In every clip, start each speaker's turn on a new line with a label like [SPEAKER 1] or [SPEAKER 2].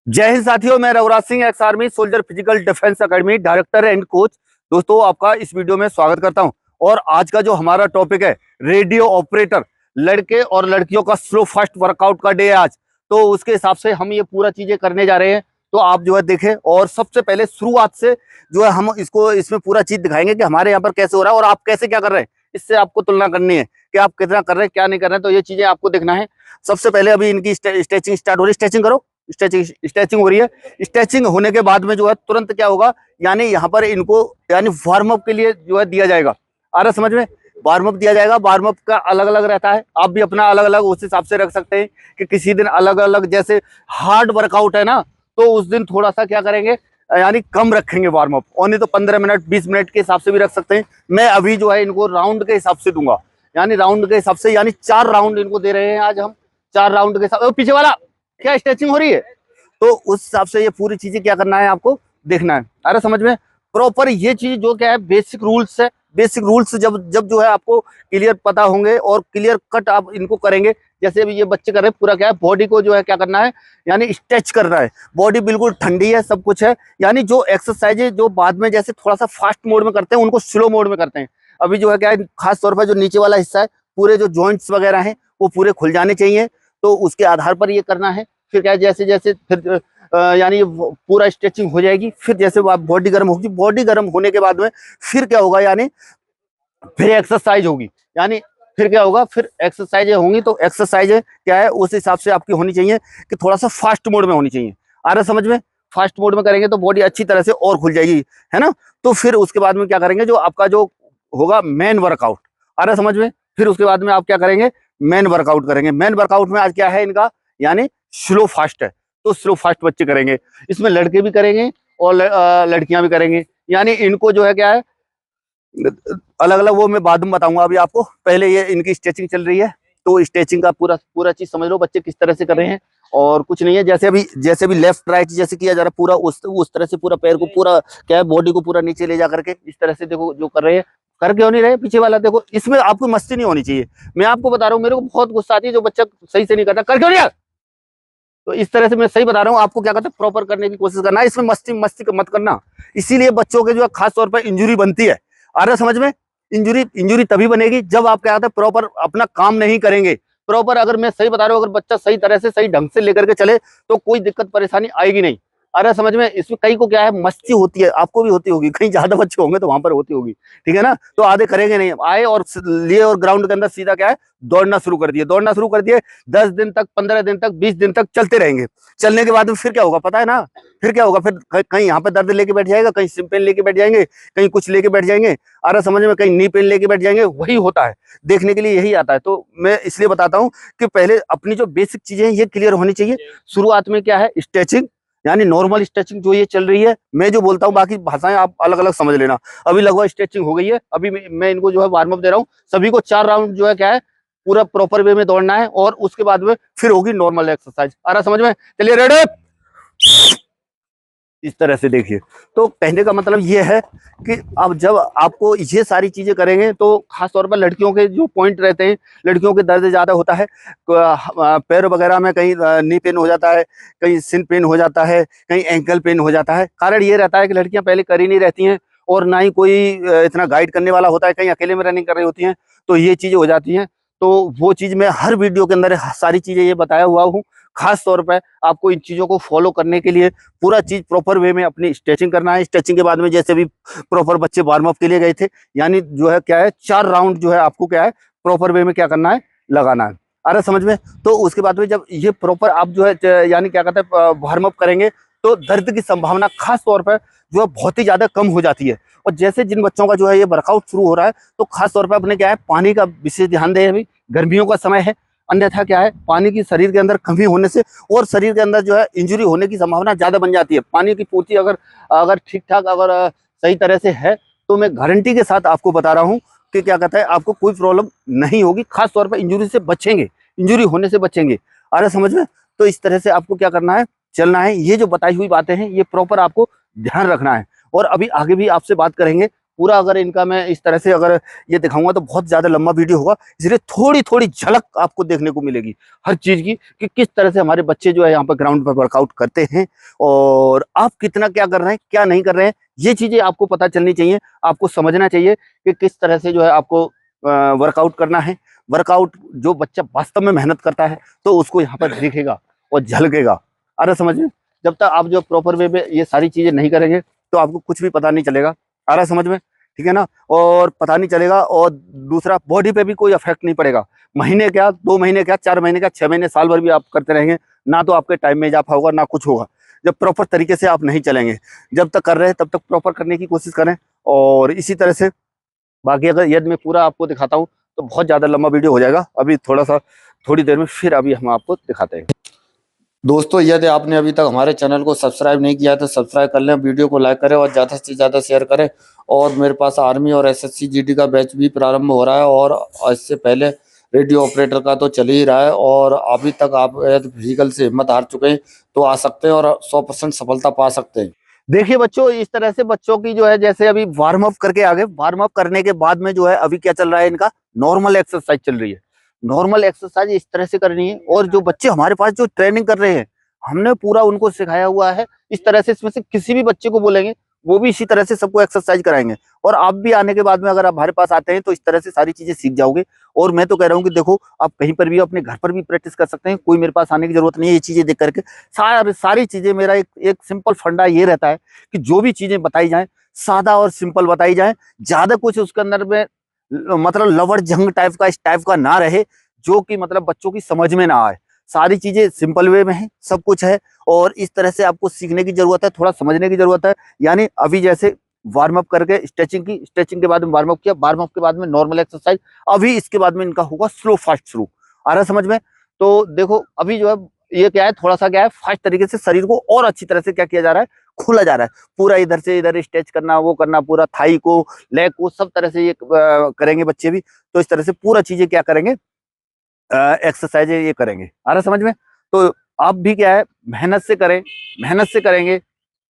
[SPEAKER 1] जय हिंद साथियों, मैं Raghuraj Singh, ex army soldier physical defence academy director and coach. दोस्तों, आपका इस वीडियो में स्वागत करता हूं। और आज का जो हमारा टॉपिक है, रेडियो ऑपरेटर, लड़के और लड़कियों का स्लो फास्ट वर्कआउट का डे है आज। तो उसके हिसाब से हम ये पूरा चीजें करने जा रहे हैं। तो आप जो है देखें, और सबसे पहले शुरुआत से जो है हम इसमें पूरा चीज दिखाएंगे कि हमारे यहाँ पर कैसे हो रहा है और आप कैसे क्या कर रहे हैं। इससे आपको तुलना करनी है कि आप कितना कर रहे हैं, क्या नहीं कर रहे हैं। तो ये चीजें आपको देखना है। सबसे पहले अभी इनकी स्ट्रेचिंग स्टार्ट हो रही है। स्ट्रेचिंग करो। स्ट्रेचिंग हो रही है। स्ट्रेचिंग होने के बाद में जो है तुरंत क्या होगा, यानी यहाँ पर इनको यानी वार्म अप के लिए जो है दिया जाएगा। आ रहा समझ में? वार्म अप दिया जाएगा। वार्म अप का अलग अलग रहता है, आप भी अपना अलग अलग उस हिसाब से रख सकते हैं कि किसी दिन अलग अलग, जैसे हार्ड वर्कआउट है ना, तो उस दिन थोड़ा सा क्या करेंगे, यानी कम रखेंगे वार्म अप, और नहीं तो 15 मिनट 20 मिनट के हिसाब से भी रख सकते हैं। मैं अभी जो है इनको राउंड के हिसाब से दूंगा, यानी राउंड के हिसाब से, यानी 4 राउंड इनको दे रहे हैं आज हम। 4 राउंड के हिसाब। पीछे वाला क्या स्ट्रेचिंग हो रही है, तो उस हिसाब से ये पूरी चीजें क्या करना है, आपको देखना है। अरे समझ में? प्रॉपर ये चीज जो क्या है, बेसिक रूल्स है। बेसिक रूल्स जब जब जो है आपको क्लियर पता होंगे और क्लियर कट आप इनको करेंगे। जैसे अभी ये बच्चे कर रहे हैं, पूरा क्या है, बॉडी को जो है क्या करना है, यानी स्ट्रेच करना है। बॉडी बिल्कुल ठंडी है, सब कुछ है। यानी जो एक्सरसाइज जो बाद में जैसे थोड़ा सा फास्ट मोड में करते हैं, उनको स्लो मोड में करते हैं। अभी जो है क्या है, खास तौर पर जो नीचे वाला हिस्सा है, पूरे जो जॉइंट्स वगैरह हैं वो पूरे खुल जाने चाहिए। तो उसके आधार पर ये करना है। फिर क्या है, जैसे जैसे फिर यानी पूरा स्ट्रेचिंग हो जाएगी। फिर जैसे बॉडी गर्म होगी, बॉडी गर्म होने के बाद में फिर क्या होगा, यानी फिर एक्सरसाइज होगी। यानी फिर क्या होगा, फिर एक्सरसाइज होंगी। तो एक्सरसाइज क्या है, उस हिसाब से आपकी होनी चाहिए कि थोड़ा सा फास्ट मोड में होनी चाहिए। आ रहा समझ में? फास्ट मोड में करेंगे तो बॉडी अच्छी तरह से और खुल जाएगी, है ना। तो फिर उसके बाद में क्या करेंगे, जो आपका जो होगा मेन वर्कआउट। आ रहा समझ में? फिर उसके बाद में आप क्या करेंगे, मेन वर्कआउट करेंगे। मेन वर्कआउट में आज क्या है इनका, यानी स्लो फास्ट है। तो स्लो फास्ट बच्चे करेंगे। इसमें लड़के भी करेंगे और लड़कियां भी करेंगे। यानी इनको जो है क्या है, अलग अलग वो मैं बाद में बताऊंगा। अभी आपको पहले ये इनकी स्ट्रेचिंग चल रही है, तो स्ट्रेचिंग का पूरा पूरा चीज समझ लो बच्चे किस तरह से कर रहे हैं। और कुछ नहीं है, जैसे अभी लेफ्ट राइट जैसे किया जा रहा है, पूरा उस तरह से पूरा पैर को पूरा क्या है, बॉडी को पूरा नीचे ले जा करके इस तरह से देखो जो कर रहे हैं। करके हो नहीं रहे पीछे वाला, देखो इसमें आपको मस्ती नहीं होनी चाहिए। मैं आपको बता रहा हूँ, मेरे को बहुत गुस्सा आती है जो बच्चा सही से नहीं करता। करके हो नहीं यार। तो इस तरह से मैं सही बता रहा हूँ आपको, क्या कहते हैं, प्रॉपर करने की कोशिश करना है। इसमें मस्ती मस्ती मत करना। इसीलिए बच्चों के जो है खास तौर पर इंजुरी बनती है। आ रहा समझ में? इंजुरी तभी बनेगी जब आप क्या कहते हैं, प्रॉपर अपना काम नहीं करेंगे। प्रॉपर, अगर मैं सही बता रहा हूँ, अगर बच्चा सही तरह से सही ढंग से लेकर के चले तो कोई दिक्कत परेशानी आएगी नहीं। अरे समझ में? इसमें कई को क्या है, मस्ती होती है, आपको भी होती होगी, कहीं ज्यादा बच्चे होंगे तो वहां पर होती होगी, ठीक है ना। तो आधे करेंगे नहीं, आए और लिए और ग्राउंड के अंदर सीधा क्या है, दौड़ना शुरू कर दिए। 10 दिन तक, 15 दिन तक, 20 दिन तक चलते रहेंगे। चलने के बाद में फिर क्या होगा पता है ना? फिर क्या होगा, फिर कहीं यहाँ पे दर्द लेके बैठ जाएगा, कहीं सिम पेन लेके बैठ जाएंगे, कहीं कुछ लेके बैठ जाएंगे। अरे समझ में? कहीं नी पेन लेके बैठ जाएंगे। वही होता है, देखने के लिए यही आता है। तो मैं इसलिए बताता हूँ कि पहले अपनी जो बेसिक चीजें हैं ये क्लियर होनी चाहिए। शुरुआत में क्या है, स्ट्रेचिंग, यानी नॉर्मल स्ट्रेचिंग जो ये चल रही है। मैं जो बोलता हूँ, बाकी भाषाएं आप अलग अलग समझ लेना। अभी लगभग स्ट्रेचिंग हो गई है। अभी मैं इनको जो है वार्म अप दे रहा हूँ। सभी को 4 राउंड जो है क्या है, पूरा प्रॉपर वे में दौड़ना है। और उसके बाद में फिर होगी नॉर्मल एक्सरसाइज। आ रहा समझ में? चलिए रेडी। इस तरह से देखिए। तो कहने का मतलब ये है कि अब जब आपको ये सारी चीजें करेंगे, तो खास तौर पर लड़कियों के जो पॉइंट रहते हैं, लड़कियों के दर्द ज्यादा होता है। पैर वगैरह में कहीं नी पेन हो जाता है, कहीं सिन पेन हो जाता है, कहीं एंकल पेन हो जाता है। कारण ये रहता है कि लड़कियां पहले कर ही नहीं रहती हैं, और ना ही कोई इतना गाइड करने वाला होता है, कहीं अकेले में रनिंग कर रही होती हैं, तो ये चीजें हो जाती हैं। तो वो चीज मैं हर वीडियो के अंदर सारी चीजें ये बताया हुआ हूँ। खास तौर पर आपको इन चीजों को फॉलो करने के लिए पूरा चीज प्रॉपर वे में अपनी स्ट्रेचिंग करना है। स्ट्रेचिंग के बाद में जैसे भी प्रॉपर बच्चे वार्म अप के लिए गए थे, यानी जो है क्या है, 4 राउंड जो है आपको क्या है, प्रॉपर वे में क्या करना है, लगाना है। आ रहा समझ में? तो उसके बाद में जब ये प्रॉपर आप जो है यानी क्या कहते हैं, वार्म अप करेंगे, तो दर्द की संभावना खास तौर पर जो है बहुत ही ज्यादा कम हो जाती है। और जैसे जिन बच्चों का जो है ये वर्कआउट शुरू हो रहा है, तो खास तौर पर अपने क्या है, पानी का विशेष ध्यान दें। अभी गर्मियों का समय है, अन्यथा क्या है, पानी की शरीर के अंदर कमी होने से और शरीर के अंदर जो है इंजरी होने की संभावना ज्यादा बन जाती है। पानी की पूर्ति अगर अगर ठीक ठाक, अगर सही तरह से है, तो मैं गारंटी के साथ आपको बता रहा हूँ कि क्या कहता है, आपको कोई प्रॉब्लम नहीं होगी। खास तौर पर इंजरी से बचेंगे, इंजरी होने से बचेंगे। आ रहा समझ में? तो इस तरह से आपको क्या करना है, चलना है। ये जो बताई हुई बातें हैं, ये प्रॉपर आपको ध्यान रखना है। और अभी आगे भी आपसे बात करेंगे, पूरा अगर इनका मैं इस तरह से अगर ये दिखाऊंगा तो बहुत ज्यादा लंबा वीडियो होगा, इसलिए थोड़ी थोड़ी झलक आपको देखने को मिलेगी हर चीज की कि किस तरह से हमारे बच्चे जो है यहाँ पर ग्राउंड पर वर्कआउट करते हैं और आप कितना क्या कर रहे हैं क्या नहीं कर रहे हैं, ये चीजें आपको पता चलनी चाहिए। आपको समझना चाहिए कि किस तरह से जो है आपको वर्कआउट करना है। वर्कआउट जो बच्चा वास्तव में मेहनत करता है तो उसको यहाँ पर दिखेगा और झलकेगा। अरे समझ में, जब तक आप जो प्रॉपर वे में ये सारी चीजें नहीं करेंगे तो आपको कुछ भी पता नहीं चलेगा। आ रहा समझ में, ठीक है ना। और पता नहीं चलेगा और दूसरा बॉडी पे भी कोई इफेक्ट नहीं पड़ेगा। महीने क्या 2 महीने क्या 4 महीने क्या 6 महीने साल भर भी आप करते रहेंगे ना तो आपके टाइम में इजाफा होगा ना कुछ होगा, जब प्रॉपर तरीके से आप नहीं चलेंगे। जब तक कर रहे हैं तब तक प्रॉपर करने की कोशिश करें। और इसी तरह से बाकी अगर यदि मैं पूरा आपको दिखाता हूँ तो बहुत ज्यादा लंबा वीडियो हो जाएगा। अभी थोड़ी देर में फिर अभी हम आपको दिखाते हैं। दोस्तों यदि आपने अभी तक हमारे चैनल को सब्सक्राइब नहीं किया है तो सब्सक्राइब कर लें, वीडियो को लाइक करें और ज़्यादा से ज़्यादा शेयर करें। और मेरे पास आर्मी और एसएससी जीडी का बैच भी प्रारंभ हो रहा है और इससे पहले रेडियो ऑपरेटर का तो चल ही रहा है। और अभी तक आप यदि फिजिकल से हिम्मत हार चुके हैं तो आ सकते हैं और 100% सफलता पा सकते हैं। देखिए बच्चों, इस तरह से बच्चों की जो है जैसे अभी वार्म अप करके आगे, वार्म अप करने के बाद में जो है अभी क्या चल रहा है, इनका नॉर्मल एक्सरसाइज चल रही है। नॉर्मल एक्सरसाइज इस तरह से करनी है और जो बच्चे हमारे पास जो ट्रेनिंग कर रहे हैं हमने पूरा उनको सिखाया हुआ है इस तरह से। इसमें से किसी भी बच्चे को बोलेंगे वो भी इसी तरह से सबको एक्सरसाइज कराएंगे। और आप भी आने के बाद में अगर आप हमारे पास आते हैं तो इस तरह से सारी चीजें सीख जाओगे। और मैं तो कह रहा हूँ कि देखो आप कहीं पर भी अपने घर पर भी प्रैक्टिस कर सकते हैं, कोई मेरे पास आने की जरूरत नहीं है। ये चीजें देख करके सारी चीजें, मेरा एक सिंपल फंडा ये रहता है कि जो भी चीजें बताई जाए सादा और सिंपल बताई जाए, ज्यादा कुछ उसके अंदर में मतलब लवड़ झंग टाइप का इस टाइप का ना रहे जो कि मतलब बच्चों की समझ में ना आए। सारी चीजें सिंपल वे में है, सब कुछ है। और इस तरह से आपको सीखने की जरूरत है, थोड़ा समझने की जरूरत है। यानी अभी जैसे वार्म अप करके स्ट्रेचिंग की, स्ट्रेचिंग के बाद में वार्म अप किया, वार्म अप के बाद में नॉर्मल एक्सरसाइज, अभी इसके बाद में इनका होगा स्लो फास्ट शुरू। आ रहा है समझ में। तो देखो अभी जो है ये क्या है, थोड़ा सा क्या है, फास्ट तरीके से शरीर को और अच्छी तरह से क्या किया जा रहा है, खोला जा रहा है। पूरा इधर से इधर स्ट्रेच करना, वो करना, पूरा थाई को लेग को सब तरह से ये करेंगे बच्चे भी। तो इस तरह से पूरा चीजें क्या करेंगे, एक्सरसाइज ये करेंगे। आ रहा समझ में। तो आप भी क्या है, मेहनत से करें, मेहनत से करेंगे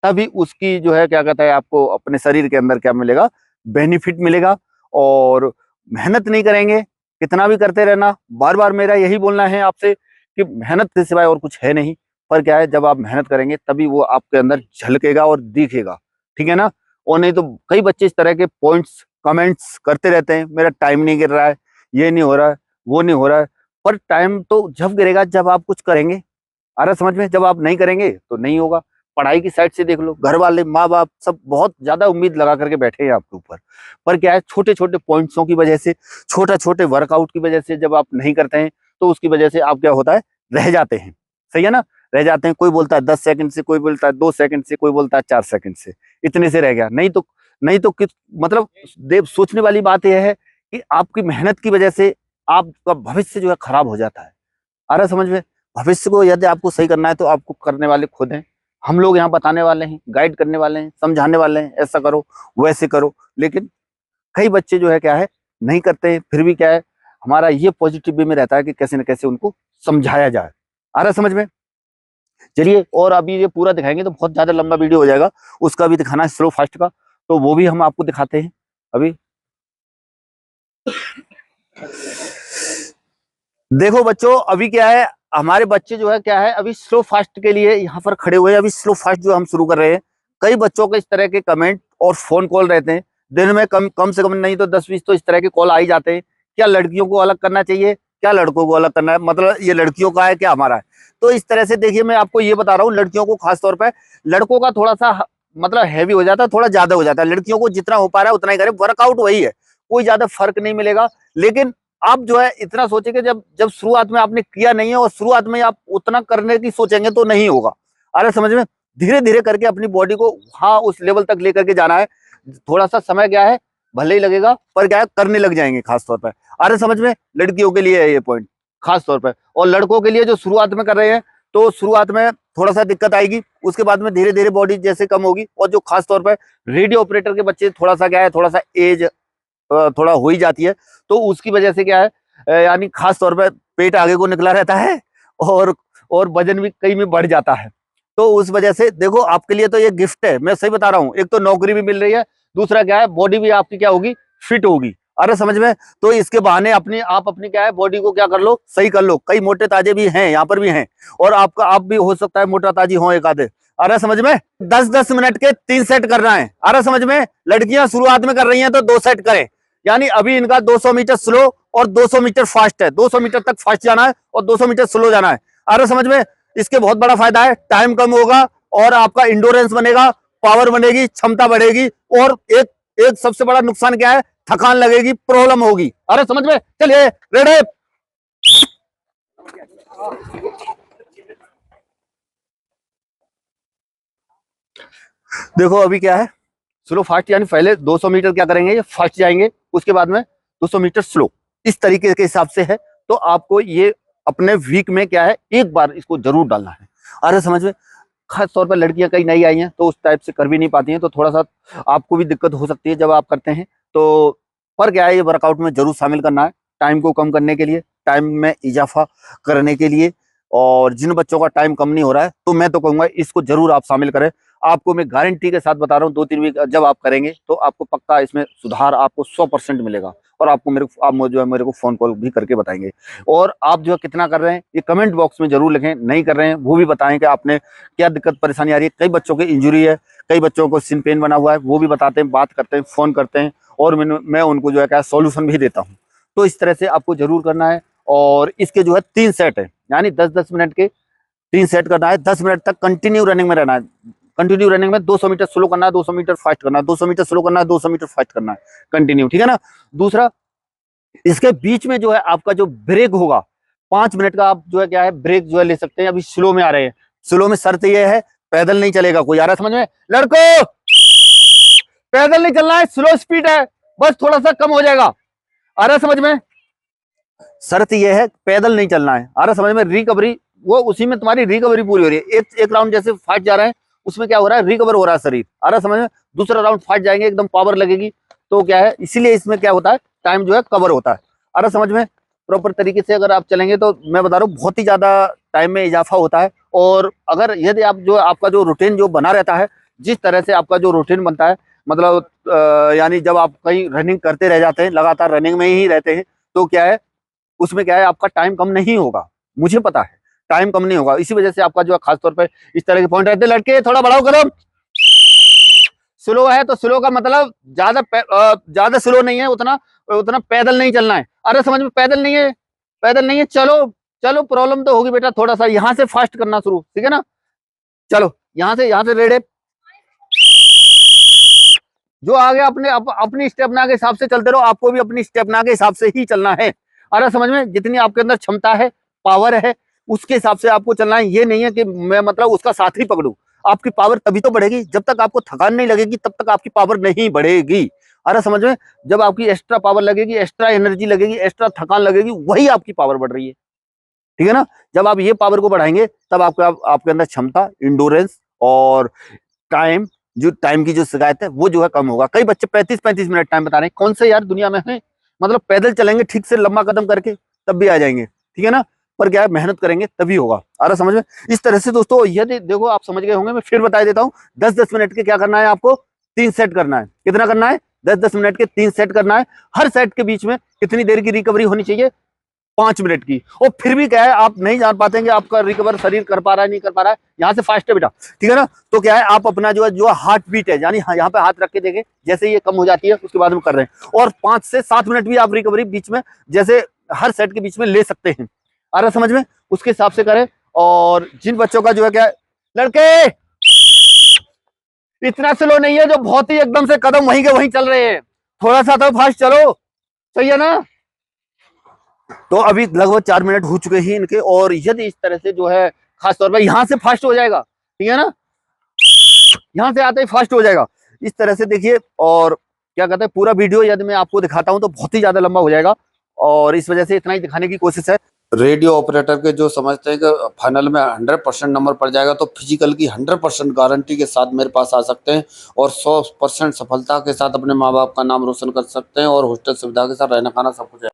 [SPEAKER 1] तभी उसकी जो है क्या कहता है आपको अपने शरीर के अंदर क्या मिलेगा, बेनिफिट मिलेगा। और मेहनत नहीं करेंगे, कितना भी करते रहना, बार बार मेरा यही बोलना है आपसे कि मेहनत के सिवाय और कुछ है नहीं। पर क्या है, जब आप मेहनत करेंगे तभी वो आपके अंदर झलकेगा और दिखेगा, ठीक है ना। और नहीं तो कई बच्चे इस तरह के पॉइंट्स कमेंट्स करते रहते हैं, मेरा टाइम नहीं गिर रहा है, ये नहीं हो रहा है, वो नहीं हो रहा है। पर टाइम तो जब गिरेगा जब आप कुछ करेंगे। आ रहा समझ में। जब आप नहीं करेंगे तो नहीं होगा। पढ़ाई की साइड से देख लो, घर वाले माँ बाप सब बहुत ज्यादा उम्मीद लगा करके बैठे हैं आपके ऊपर। पर क्या है, छोटे छोटे पॉइंट्सों की वजह से, छोटे छोटे वर्कआउट की वजह से जब आप नहीं करते हैं तो उसकी वजह से आप क्या होता है, रह जाते हैं। सही है ना, रह जाते हैं। कोई बोलता है 10 सेकंड से, कोई बोलता है 2 सेकंड से, कोई बोलता है 4 सेकंड से, इतने से रह गया। नहीं तो किस मतलब देव सोचने वाली बात यह है कि आपकी मेहनत की वजह से आपका भविष्य जो है खराब हो जाता है। आ रहा समझ में। भविष्य को यदि आपको सही करना है तो आपको करने वाले खुद हैं। हम लोग यहाँ बताने वाले हैं, गाइड करने वाले हैं, समझाने वाले हैं, ऐसा करो वैसे करो। लेकिन कई बच्चे जो है क्या है, नहीं करते हैं। फिर भी क्या है, हमारा ये पॉजिटिव वे में रहता है कि कैसे न कैसे उनको समझाया जाए। आ रहा समझ में। चलिए, और अभी ये पूरा दिखाएंगे तो बहुत ज्यादा लंबा वीडियो हो जाएगा। उसका भी दिखाना है स्लो फास्ट का, तो वो भी हम आपको दिखाते हैं अभी। देखो बच्चों, अभी क्या है, हमारे बच्चे जो है क्या है, अभी स्लो फास्ट के लिए यहाँ पर खड़े हुए हैं। अभी स्लो फास्ट जो हम शुरू कर रहे हैं। कई बच्चों के इस तरह के कमेंट और फोन कॉल रहते हैं दिन में, कम से कम नहीं तो 10-20 तो इस तरह के कॉल आ ही जाते हैं। क्या लड़कियों को अलग करना चाहिए, क्या लड़कों को अलग करना है, मतलब ये लड़कियों का है क्या हमारा है। तो इस तरह से देखिए, मैं आपको ये बता रहा हूँ, लड़कियों को खासतौर पर, लड़कों का थोड़ा सा मतलब हैवी हो जाता है, थोड़ा ज्यादा हो जाता है। लड़कियों को जितना हो पा रहा है उतना ही करें, वर्कआउट वही है, कोई ज्यादा फर्क नहीं मिलेगा। लेकिन आप जो है इतना सोचे कि जब जब शुरुआत में आपने किया नहीं है और शुरुआत में आप उतना करने की सोचेंगे तो नहीं होगा। अरे समझ में। धीरे धीरे करके अपनी बॉडी को हाँ उस लेवल तक लेकर के जाना है। थोड़ा सा समय क्या है, भले ही लगेगा, पर क्या है, करने लग जाएंगे खास तौर पर। अरे समझ में। लड़कियों के लिए है ये पॉइंट खास तौर पर। और लड़कों के लिए जो शुरुआत में कर रहे हैं तो शुरुआत में थोड़ा सा दिक्कत आएगी, उसके बाद में धीरे धीरे बॉडी जैसे कम होगी। और जो खास तौर पर रेडियो ऑपरेटर के बच्चे, थोड़ा सा क्या है, थोड़ा सा एज थोड़ा हो ही जाती है, तो उसकी वजह से क्या है, यानी खास तौर पर पेट आगे को निकला रहता है और वजन भी कई में बढ़ जाता है। तो उस वजह से देखो, आपके लिए तो ये गिफ्ट है, मैं सही बता रहा हूँ। एक तो नौकरी भी मिल रही है, दूसरा क्या है, बॉडी भी आपकी क्या होगी, फिट होगी। अरे समझ में, तो इसके बहाने अपनी क्या है, बॉडी को क्या कर लो, सही कर लो। कई मोटे ताजे भी हैं, यहाँ पर भी हैं, और आप भी हो सकता है मोटा ताजी हो एक आधे। अरे समझ में, 10-10 मिनट के 3 सेट करना है। अरे समझ में, लड़कियां शुरुआत में कर रही हैं तो 2 सेट करें। यानी अभी इनका 200 मीटर स्लो और 200 मीटर फास्ट है। 200 मीटर तक फास्ट जाना है और 200 मीटर स्लो जाना है। अरे समझ में, इसके बहुत बड़ा फायदा है, टाइम कम होगा और आपका इंडोरेंस बनेगा, पावर बनेगी, क्षमता बढ़ेगी। और एक एक सबसे बड़ा नुकसान क्या है, थकान लगेगी, प्रॉब्लम होगी। अरे समझ में, चलिए रेडी। देखो अभी क्या है, स्लो फास्ट, यानी पहले 200 मीटर क्या करेंगे, ये फास्ट जाएंगे, उसके बाद में 200 मीटर स्लो, इस तरीके के हिसाब से है। तो आपको ये अपने वीक में क्या है, एक बार इसको जरूर डालना है। अरे समझ में, खास तौर पर लड़कियां कई नई आई हैं तो उस टाइप से कर भी नहीं पाती हैं, तो थोड़ा सा आपको भी दिक्कत हो सकती है जब आप करते हैं। तो पर क्या है, ये वर्कआउट में जरूर शामिल करना है, टाइम को कम करने के लिए, टाइम में इजाफा करने के लिए। और जिन बच्चों का टाइम कम नहीं हो रहा है, तो मैं तो कहूंगा इसको जरूर आप शामिल करें। आपको मैं गारंटी के साथ बता रहा हूँ, 2-3 वीक जब आप करेंगे तो आपको पक्का इसमें सुधार आपको 100% मिलेगा। और आपको मेरे को फोन कॉल भी करके बताएंगे। और आप जो है कितना कर रहे हैं, ये कमेंट बॉक्स में जरूर लिखें। नहीं कर रहे हैं वो भी बताएं कि आपने क्या दिक्कत परेशानी आ रही है। कई बच्चों की इंजुरी है, कई बच्चों को सिन पेन बना हुआ है, वो भी बताते हैं, बात करते हैं, फोन करते हैं, और मैं उनको जो है क्या सॉल्यूशन भी देता हूँ। तो इस तरह से आपको जरूर करना है। और इसके जो है 3 सेट है, यानी 10-10 मिनट के 3 सेट करना है। 10 मिनट तक कंटिन्यू रनिंग में रहना है। कंटिन्यू रनिंग में 200 मीटर स्लो करना है, 200 मीटर फास्ट करना है, 200 मीटर स्लो करना है, 200 मीटर फास्ट करना है, कंटिन्यू, ठीक है ना। दूसरा, इसके बीच में जो है आपका जो ब्रेक होगा, 5 मिनट का आप जो है क्या है ब्रेक जो है ले सकते हैं। अभी स्लो में आ रहे हैं, स्लो में शर्त ये है, पैदल नहीं चलेगा कोई। आ रहा है समझ में लड़कों, पैदल नहीं चलना है, स्लो स्पीड है, बस थोड़ा सा कम हो जाएगा। आ रहा है समझ में, शर्त यह है पैदल नहीं चलना है। आ रहा समझ में, रिकवरी वो उसी में तुम्हारी रिकवरी पूरी हो रही है। एक राउंड जैसे फास्ट जा रहे हैं, उसमें क्या हो रहा है, रिकवर हो रहा है शरीर। आ रहा समझ में, दूसरा राउंड फास्ट जाएंगे, एकदम पावर लगेगी, तो क्या है, इसीलिए इसमें क्या होता है, टाइम जो है कवर होता है। आ रहा समझ में, प्रॉपर तरीके से अगर आप चलेंगे तो मैं बता रहा हूँ बहुत ही ज्यादा टाइम में इजाफा होता है। और अगर यदि आप जो आपका जो रूटीन जो बना रहता है, जिस तरह से आपका जो रूटीन बनता है, मतलब यानी जब आप कहीं रनिंग करते रह जाते हैं, लगातार रनिंग में ही रहते हैं, तो क्या है, उसमें क्या है, आपका टाइम कम नहीं होगा, मुझे पता है टाइम कम नहीं होगा। इसी वजह से आपका जो है खासतौर पर इस तरह के पॉइंट रहते हैं। लड़के थोड़ा बढ़ाओ कदम, स्लो है तो स्लो का मतलब ज्यादा स्लो नहीं है, उतना उतना पैदल नहीं चलना है। अरे समझ में, पैदल नहीं है, पैदल नहीं है, चलो चलो, प्रॉब्लम तो होगी बेटा, थोड़ा सा यहाँ से फास्ट करना शुरू, ठीक है ना। चलो यहाँ से रेडे, जो आगे अपनी स्टेपना के हिसाब से चलते रहो, आपको भी अपनी स्टेपना के हिसाब से ही चलना है। अरे समझ में, जितनी आपके अंदर क्षमता है, पावर है, उसके हिसाब से आपको चलना है। ये नहीं है कि मैं मतलब उसका साथ ही पकड़ू। आपकी पावर तभी तो बढ़ेगी, जब तक आपको थकान नहीं लगेगी तब तक आपकी पावर नहीं बढ़ेगी। अरे समझ में, जब आपकी एक्स्ट्रा पावर लगेगी, एक्स्ट्रा एनर्जी लगेगी, एक्स्ट्रा थकान लगेगी, वही आपकी पावर बढ़ रही है, ठीक है ना। जब आप ये पावर को बढ़ाएंगे तब आपके अंदर क्षमता, इंडोरेंस और टाइम की जो शिकायत है वो जो है कम होगा। कई बच्चे 35-35 मिनट टाइम बता रहे हैं, कौन से यार दुनिया में है, मतलब पैदल चलेंगे ठीक से लंबा कदम करके तब भी आ जाएंगे, ठीक है ना। पर क्या है, मेहनत करेंगे तभी होगा। आ रहा समझ में। इस तरह से दोस्तों, यदि देखो आप समझ गए होंगे, मैं फिर बता देता हूँ। 10-10 मिनट के क्या करना है, आपको 3 सेट करना है। कितना करना है, 10-10 मिनट के 3 सेट करना है। हर सेट के बीच में कितनी देर की रिकवरी होनी चाहिए, 5 मिनट की। और फिर भी क्या है, आप नहीं जान पाते हैं कि आपका रिकवर शरीर कर पा रहा है नहीं कर पा रहा है। यहाँ से फास्ट है बेटा, ठीक है ना। तो क्या है, आप अपना जो हार्ट बीट है, यानी यहाँ पे हाथ रख के देखें, जैसे ये कम हो जाती है उसके बाद में कर रहे हैं। और 5 से 7 मिनट भी आप रिकवरी बीच में, जैसे हर सेट के बीच में ले सकते हैं। आ रहा समझ में, उसके हिसाब से करें। और जिन बच्चों का जो है क्या है, लड़के इतना स्लो नहीं है जो बहुत ही एकदम से कदम वहीं के वहीं चल रहे हैं, थोड़ा सा तो फास्ट चलो, सही है ना। तो अभी लगभग 4 मिनट हो चुके हैं इनके। और यदि इस तरह से जो है, खासतौर पर यहाँ से फास्ट हो जाएगा, ठीक है ना, यहाँ से आते ही फास्ट हो जाएगा, इस तरह से देखिए। और क्या कहते हैं, पूरा वीडियो यदि मैं आपको दिखाता हूँ तो बहुत ही ज्यादा लंबा हो जाएगा, और इस वजह से इतना ही दिखाने की कोशिश है।
[SPEAKER 2] रेडियो ऑपरेटर के जो समझते हैं कि फाइनल में 100% नंबर पड़ जाएगा, तो फिजिकल की 100% गारंटी के साथ मेरे पास आ सकते हैं और 100% सफलता के साथ अपने माँ बाप का नाम रोशन कर सकते हैं, और हॉस्टल सुविधा के साथ रहना खाना सब कुछ है।